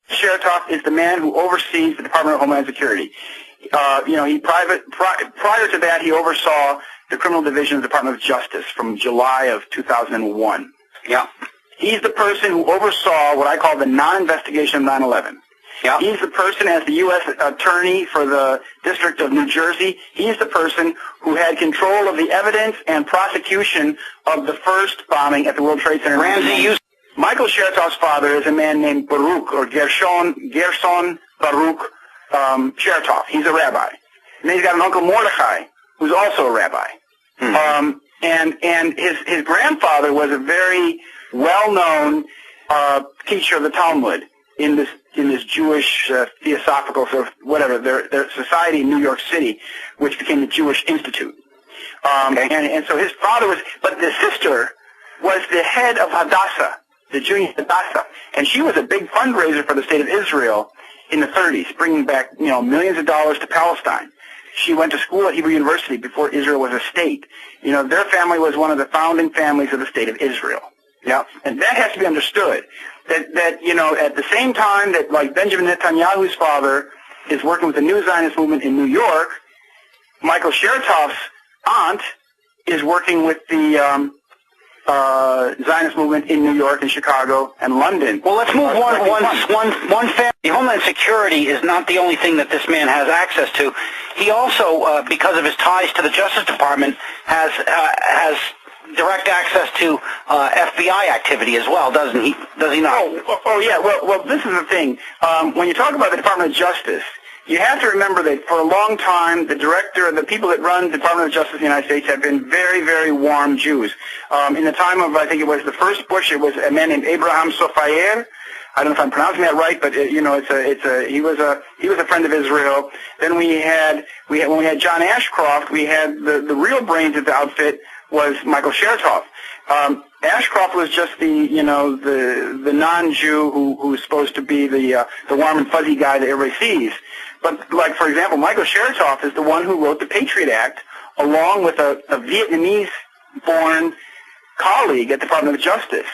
Chertoff is the man who oversees the Department of Homeland Security. Prior to that, he oversaw the Criminal Division of the Department of Justice from July of 2001. Yeah. He's the person who oversaw what I call the non-investigation of 9/11. Yeah. He's the person, as the U.S. Attorney for the District of New Jersey, he's the person who had control of the evidence and prosecution of the first bombing at the World Trade Center. Michael Chertoff's father is a man named Baruch, or Gerson Baruch Chertoff. He's a rabbi. And then he's got an uncle Mordechai, who's also a rabbi. And his grandfather was a very well-known teacher of the Talmud in this Jewish theosophical sort of whatever their society in New York City, which became the Jewish Institute. And so his father was, but the sister was the head of Hadassah, the Jewish Hadassah, and she was a big fundraiser for the state of Israel in the 30s, bringing back millions of dollars to Palestine. She went to school at Hebrew University before Israel was a state. Their family was one of the founding families of the state of Israel. Yeah, and that has to be understood. That at the same time that like Benjamin Netanyahu's father is working with the New Zionist movement in New York, Michael Chertoff's aunt is working with the Zionist movement in New York and Chicago and London. Well, let's move one family. Homeland Security is not the only thing that this man has access to. He also, because of his ties to the Justice Department, has direct access to FBI activity as well, doesn't he? Does he not? Oh yeah. Well, this is the thing. When you talk about the Department of Justice, you have to remember that for a long time, the people that run the Department of Justice in the United States have been very, very warm Jews. In the time of, I think it was the first Bush, it was a man named Abraham Sofayer. I don't know if I'm pronouncing that right, but he was a friend of Israel. Then when we had John Ashcroft, we had the real brains of the outfit was Michael Chertoff. Ashcroft was just the non-Jew who was supposed to be the warm and fuzzy guy that everybody sees. But like, for example, Michael Chertoff is the one who wrote the Patriot Act along with a Vietnamese-born colleague at the Department of Justice.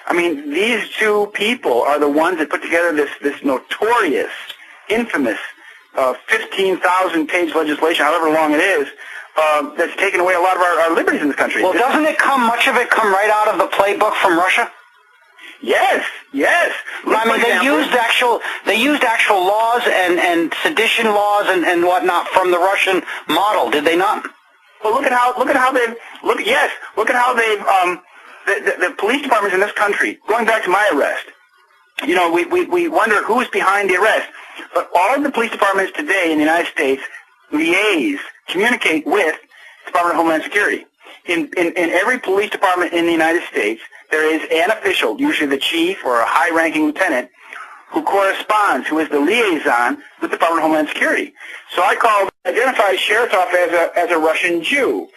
I mean, these two people are the ones that put together this notorious, infamous 15,000-page legislation, however long it is, that's taken away a lot of our liberties in this country. Well, doesn't much of it come right out of the playbook from Russia? Yes. Look, I mean, they used actual laws and sedition laws and whatnot from the Russian model, did they not? Well, look at how they've the police departments in this country. Going back to my arrest, we wonder who's behind the arrest, but all of the police departments today in the United States communicate with the Department of Homeland Security. In every police department in the United States, there is an official, usually the chief or a high-ranking lieutenant, who corresponds, who is the liaison with the Department of Homeland Security. So I identify Chertoff as a Russian Jew.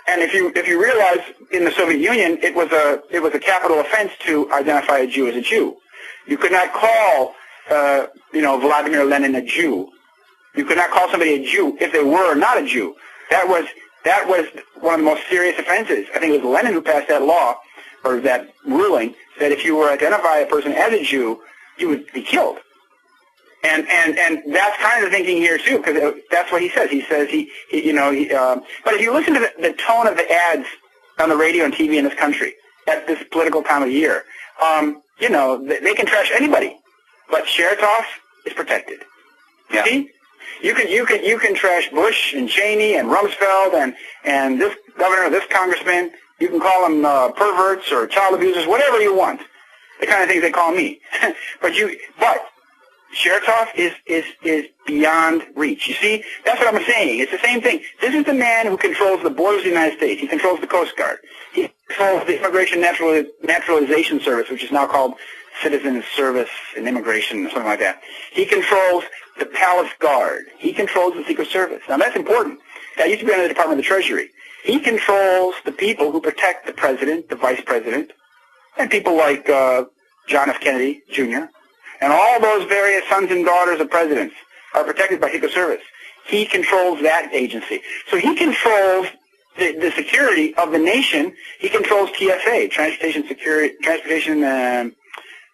And if you realize in the Soviet Union, it was a capital offense to identify a Jew as a Jew. You could not call Vladimir Lenin a Jew. You could not call somebody a Jew if they were not a Jew. That was one of the most serious offenses. I think it was Lenin who passed that law, or that ruling, that if you were to identify a person as a Jew, you would be killed. And that's kind of the thinking here too, because that's what he says. He says but if you listen to the tone of the ads on the radio and TV in this country at this political time of year, they can trash anybody, but Chertoff is protected. Yeah. See? You can trash Bush and Cheney and Rumsfeld and this governor, this congressman. You can call them perverts or child abusers, whatever you want. The kind of things they call me. But Chertoff is beyond reach. You see, that's what I'm saying. It's the same thing. This is the man who controls the borders of the United States. He controls the Coast Guard. He controls the Immigration Naturalization Service, which is now called Citizen Service and Immigration or something like that. He controls the Palace Guard. He controls the Secret Service. Now, that's important. That used to be under the Department of the Treasury. He controls the people who protect the president, the vice president, and people like John F. Kennedy, Jr., and all those various sons and daughters of presidents are protected by Secret Service. He controls that agency. So he controls the security of the nation. He controls TSA, Transportation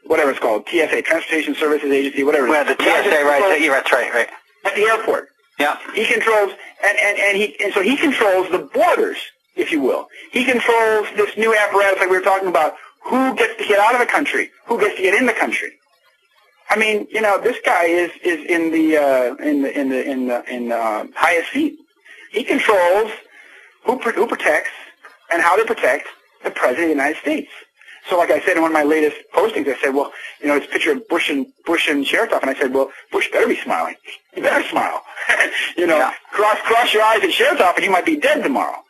whatever it's called, TSA, Transportation Services Agency, whatever. Well, the TSA, right? Yeah, that's right, right. At the airport. Yeah. He controls, and so he controls the borders, if you will. He controls this new apparatus like we were talking about. Who gets to get out of the country? Who gets to get in the country? I mean, you know, this guy is in the highest seat. He controls who protects and how they protect the President of the United States. So like I said in one of my latest postings, I said, well, you know, it's a picture of Bush and Chertoff, and I said, well, Bush better be smiling. He better smile. You know, cross your eyes at Chertoff, and you might be dead tomorrow.